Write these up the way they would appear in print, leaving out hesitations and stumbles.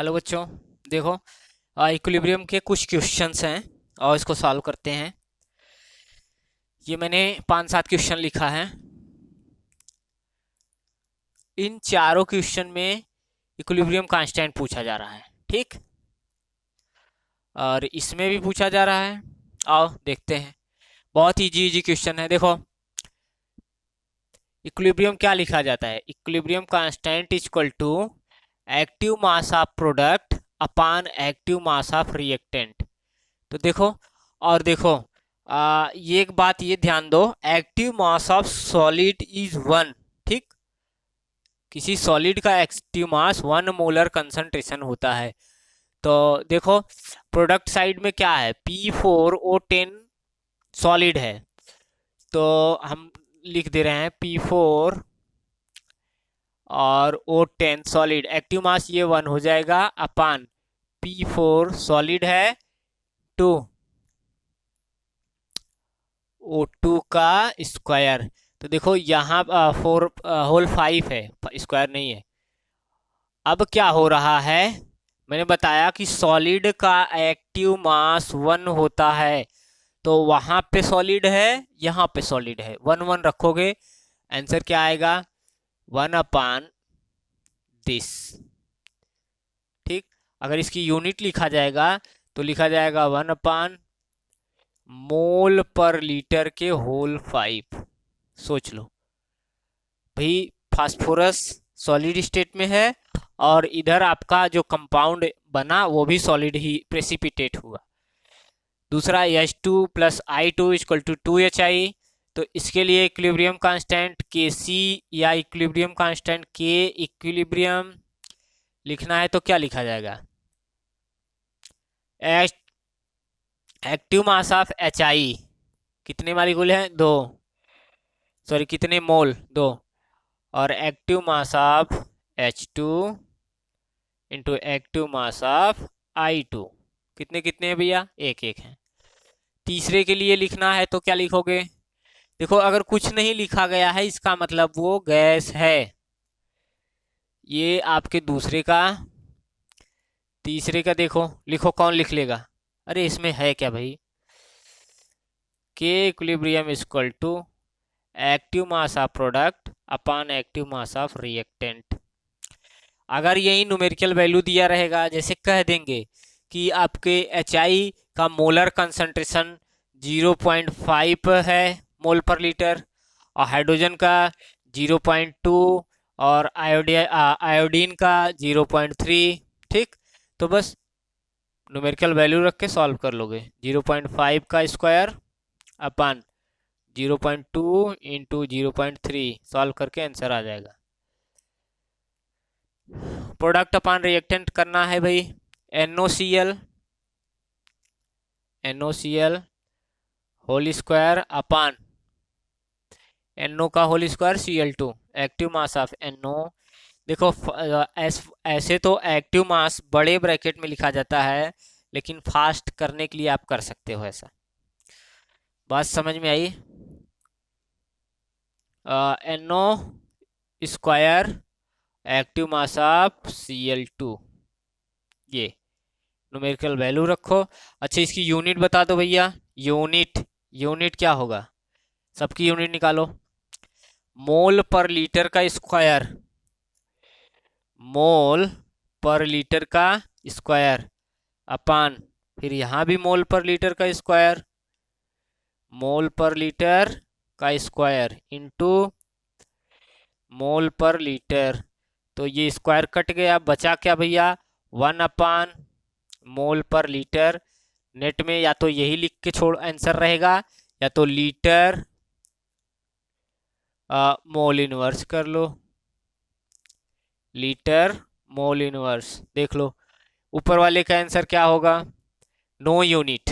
Hello बच्चों। देखो, equilibrium के कुछ क्वेश्चंस हैं और इसको सॉल्व करते हैं। ये मैंने 5-7 क्वेश्चन लिखा है। इन चारों क्वेश्चन में इक्विलिब्रियम कांस्टेंट पूछा जा रहा है, ठीक। और इसमें भी पूछा जा रहा है। आओ देखते हैं। बहुत इजी इजी क्वेश्चन है। देखो, इक्विलिब्रियम क्या लिखा जाता है? Equilibrium constant is equal to active mass of product upon active mass of reactant. तो देखो, और देखो, ये एक बात ये ध्यान दो, active mass of solid is 1, ठीक। किसी सॉलिड का एक्टिव मास 1 मोलर कंसंट्रेशन होता है। तो देखो, प्रोडक्ट साइड में क्या है, P4O10 सॉलिड है। तो हम लिख दे रहे हैं P4 और O10 सॉलिड, एक्टिव मास ये 1 हो जाएगा अपान P4 सॉलिड है 2 O2 का स्क्वायर। तो देखो यहाँ 4 होल 5 है, स्क्वायर नहीं है। अब क्या हो रहा है, मैंने बताया कि सॉलिड का एक्टिव मास 1 होता है। तो वहां पे सॉलिड है, यहाँ पे सॉलिड है, 1 1 रखोगे, आंसर क्या आएगा? 1/दिस, ठीक। अगर इसकी यूनिट लिखा जाएगा तो लिखा जाएगा 1/मोल पर लीटर के होल 5। सोच लो भाई, फास्फोरस सॉलिड स्टेट में है और इधर आपका जो कंपाउंड बना वो भी सॉलिड ही प्रेसिपिटेट हुआ। दूसरा H2+I2 = 2HI। तो इसके लिए इक्विलिब्रियम कांस्टेंट Kc या इक्विलिब्रियम कांस्टेंट K इक्विलिब्रियम लिखना है तो क्या लिखा जाएगा? एक्टिव मास ऑफ HI कितने मालिक्यूल है? 2, सॉरी कितने मोल? 2। और active mass of H2 into active mass of I2 कितने कितने हैं भैया? 1 1 है। तीसरे के लिए लिखना है तो क्या लिखोगे? देखो, अगर कुछ नहीं लिखा गया है इसका मतलब वो गैस है। ये आपके दूसरे का। तीसरे का देखो, लिखो, कौन लिख लेगा? अरे इसमें है क्या भाई? K equilibrium equal to active mass of product upon active mass of reactant. अगर यही न्यूमेरिकल वैल्यू दिया रहेगा, जैसे कह देंगे कि आपके HI का मोलर कंसंट्रेशन 0.5 है मोल पर लीटर, और हाइड्रोजन का 0.2, और आयोडीन का 0.3, ठीक। तो बस न्यूमेरिकल वैल्यू रख के सॉल्व कर लोगे। 0.5 का स्क्वायर अपान 0.2 इंटू 0.3 सॉल्व करके आंसर आ जाएगा। प्रोडक्ट अपान रिएक्टेंट करना है भाई। NOCl whole square upon NO का whole square Cl2, active mass of NO। देखो, ऐसे तो एक्टिव मास बड़े ब्रैकेट में लिखा जाता है, लेकिन फास्ट करने के लिए आप कर सकते हो ऐसा। बात समझ में आई? NO square active mass of Cl2, ये न्यूमेरिकल वैल्यू रखो। अच्छा, इसकी यूनिट बता दो भैया। यूनिट क्या होगा? सबकी यूनिट निकालो। मोल पर लीटर का स्क्वायर, मोल पर लीटर का स्क्वायर अपान, फिर यहाँ भी मोल पर लीटर का स्क्वायर, मोल पर लीटर का स्क्वायर इंटू मोल पर लीटर। तो ये स्क्वायर कट गया, बचा क्या भैया? 1/मोल पर लीटर। नेट में या तो यही लिख के छोड़ आंसर रहेगा, या तो लीटर मोल इनवर्स कर लो। लीटर मोल इनवर्स देख लो। ऊपर वाले का आंसर क्या होगा? No unit.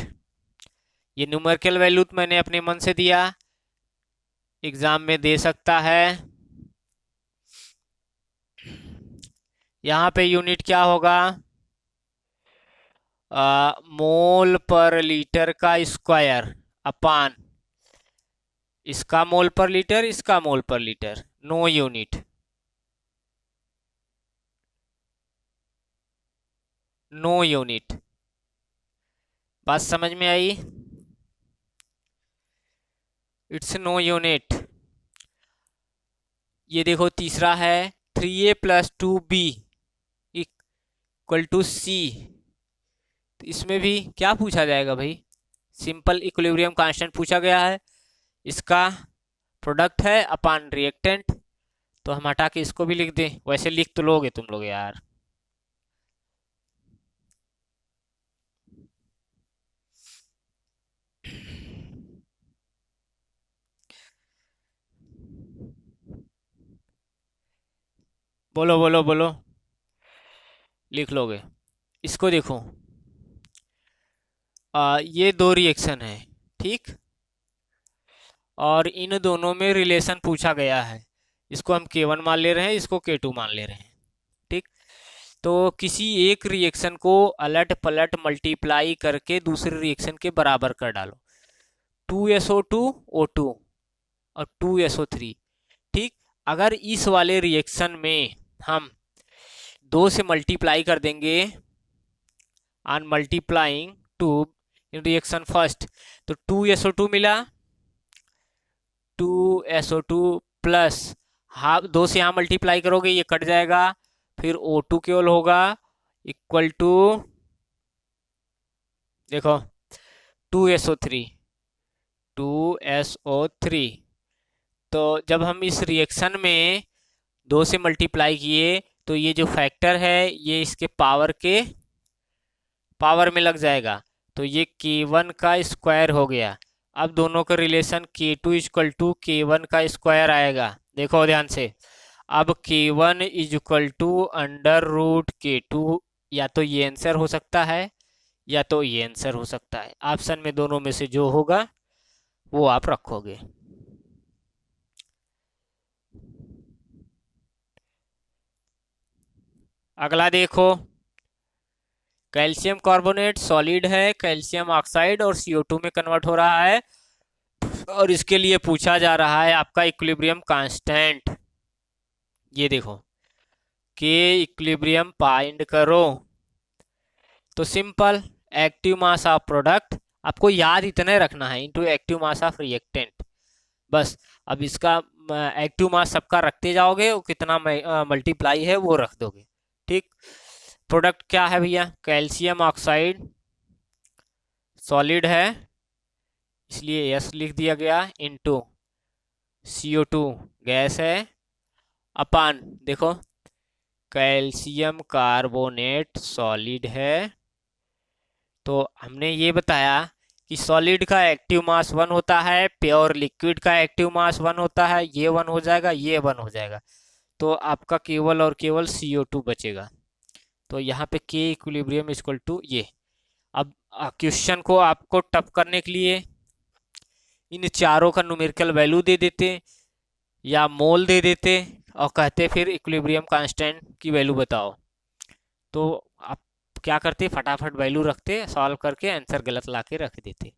ये न्यूमेरिकल वैल्यू तो मैंने अपने मन से दिया, एग्जाम में दे सकता है। यहाँ पे यूनिट क्या होगा? मोल पर लीटर का स्क्वायर अपान इसका मोल पर लीटर, इसका mole per litre, no unit. No unit. बात समझ में आई? It's no unit. ये देखो तीसरा है 3a+2b इक्वल टू सी। तो इसमें भी क्या पूछा जाएगा भाई? सिंपल इक्विलिब्रियम कांस्टेंट पूछा गया है, इसका प्रोडक्ट है अपान रिएक्टेंट। तो हम हटा के इसको भी लिख दें, वैसे लिख तो लोगे तुम लोग यार। बोलो बोलो बोलो, लिख लोगे। इसको देखो, ये दो रिएक्शन है, ठीक, और इन दोनों में रिलेशन पूछा गया है। इसको हम K1 मान ले रहे हैं, इसको K2 मान ले रहे हैं, ठीक। तो किसी एक रिएक्शन को अलट पलट मल्टीप्लाई करके दूसरे रिएक्शन के बराबर कर डालो। 2SO2O2 और 2SO3, ठीक। अगर इस वाले रिएक्शन में हम 2 से मल्टीप्लाई कर देंगे, on multiplying 2 in reaction first, तो 2SO2 मिला, 2SO2 प्लस हाफ 2 से यहाँ मल्टीप्लाई करोगे ये कट जाएगा, फिर O2 केवल होगा इक्वल टू, देखो 2SO3, 2SO3। तो जब हम इस रिएक्शन में 2 से मल्टीप्लाई किए तो ये जो फैक्टर है ये इसके पावर में लग जाएगा, तो ये K1 का स्क्वायर हो गया। अब दोनों का relation K2 equal to K1 का स्क्वायर आएगा, देखो ध्यान से। अब K1 इक्वल टू √K2, या तो ये आंसर हो सकता है या तो ये आंसर हो सकता है, ऑप्शन में दोनों में से जो होगा वो आप रखोगे। अगला देखो, कैल्शियम कार्बोनेट सॉलिड है, कैल्शियम ऑक्साइड और CO2 में कन्वर्ट हो रहा है, और इसके लिए पूछा जा रहा है आपका इक्विलिब्रियम कांस्टेंट। ये देखो के इक्विलिब्रियम फाइंड करो। तो simple, active mass of product आपको याद इतने रखना है into active mass of reactant, बस। अब इसका एक्टिव मास सबका रखते जाओगे, वो कितना मल्टीप्लाई है वो रख दोगे, ठीक। प्रोडक्ट क्या है भैया? कैल्शियम ऑक्साइड सॉलिड है, इसलिए यस लिख दिया गया, इनटू CO2 गैस है, अपान देखो कैल्शियम कार्बोनेट सॉलिड है। तो हमने ये बताया कि सॉलिड का एक्टिव मास 1 होता है, प्योर लिक्विड का एक्टिव मास 1 होता है, ये 1 हो जाएगा, ये 1 हो जाएगा, तो आपका केवल और केवल CO2 बचेगा। तो यहाँ पे के इक्विलिब्रियम इक्वल टू ये। अब क्वेश्चन को आपको टफ करने के लिए इन चारों का न्यूमेरिकल वैल्यू दे देते या मोल दे देते और कहते फिर इक्विलिब्रियम कांस्टेंट की वैल्यू बताओ, तो आप क्या करते? फटाफट वैल्यू रखते, सॉल्व करके आंसर गलत ला के रख देते,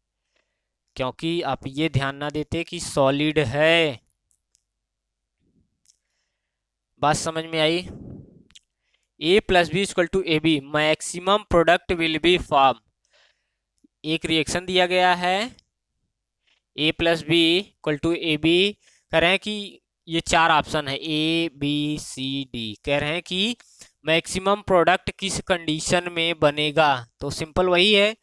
क्योंकि आप ये ध्यान ना देते कि सॉलिड है। बात समझ में आई? A+B=AB, maximum product will be form. एक रिएक्शन दिया गया है A+B=AB, कह रहे हैं कि ये चार ऑप्शन है ABCD, कह रहे हैं कि मैक्सिमम प्रोडक्ट किस कंडीशन में बनेगा। तो सिंपल वही है,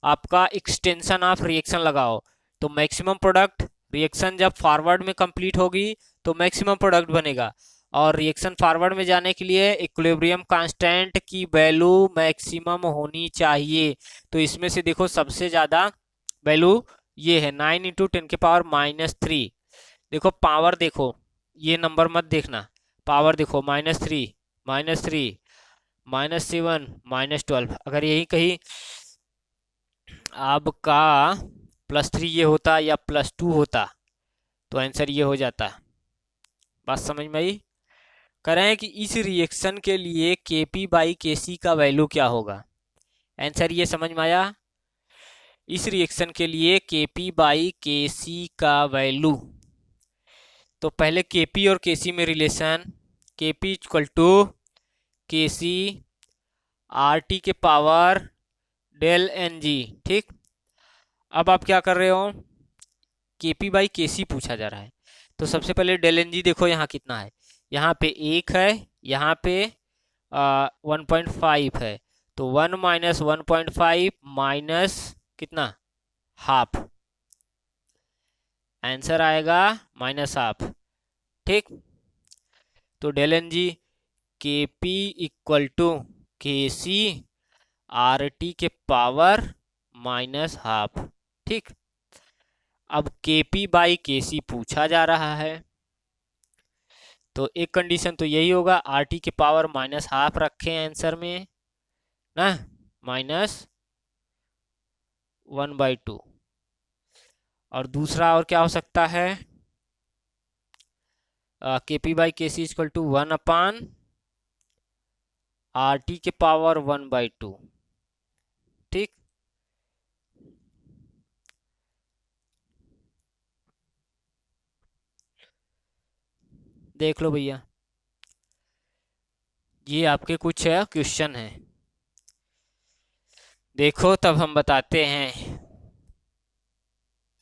आपका एक्सटेंशन ऑफ रिएक्शन लगाओ, तो मैक्सिमम प्रोडक्ट रिएक्शन जब फॉरवर्ड में कंप्लीट होगी तो मैक्सिमम प्रोडक्ट बनेगा, और रिएक्शन फॉरवर्ड में जाने के लिए इक्विलिब्रियम कांस्टेंट की वैल्यू मैक्सिमम होनी चाहिए। तो इसमें से देखो सबसे ज़्यादा वैल्यू ये है 9 × 10⁻³ देखो पावर, देखो ये नंबर मत देखना, पावर देखो -3 -3 -7 -12, अगर यही कहीं आपका +3 ये होता या +2 होता तो आंसर ये हो जाता। बात समझ में आई? कह रहे हैं कि इस रिएक्शन के लिए Kp/Kc का वैल्यू क्या होगा। आंसर ये समझ में आया? इस रिएक्शन के लिए Kp/Kc का वैल्यू, तो पहले Kp और Kc में relation, Kp = Kc R T के पावर डेल एन जी। ठीक, अब आप क्या कर रहे हो, के पी बाई के सी पूछा जा रहा है, तो सबसे पहले डेल एन जी देखो यहाँ कितना है, यहाँ पे 1 है, यहाँ पे 1.5 है, तो 1 माइनस 1.5 माइनस कितना, हाफ, आंसर आएगा -हाफ। ठीक, तो डेल एन जी के पी इक्वल टू के सी आर टी के पावर -हाफ। ठीक, अब के पी बाई के सी पूछा जा रहा है, तो एक कंडीशन तो यही होगा, आर टी के पावर -हाफ रखें आंसर में ना, -1/2। और दूसरा और क्या हो सकता है, के पी बाई के सी इक्वल टू 1/, आर टी के पावर 1/2। ठीक, देख लो भैया, ये आपके कुछ क्वेश्चन है, देखो तब हम बताते हैं।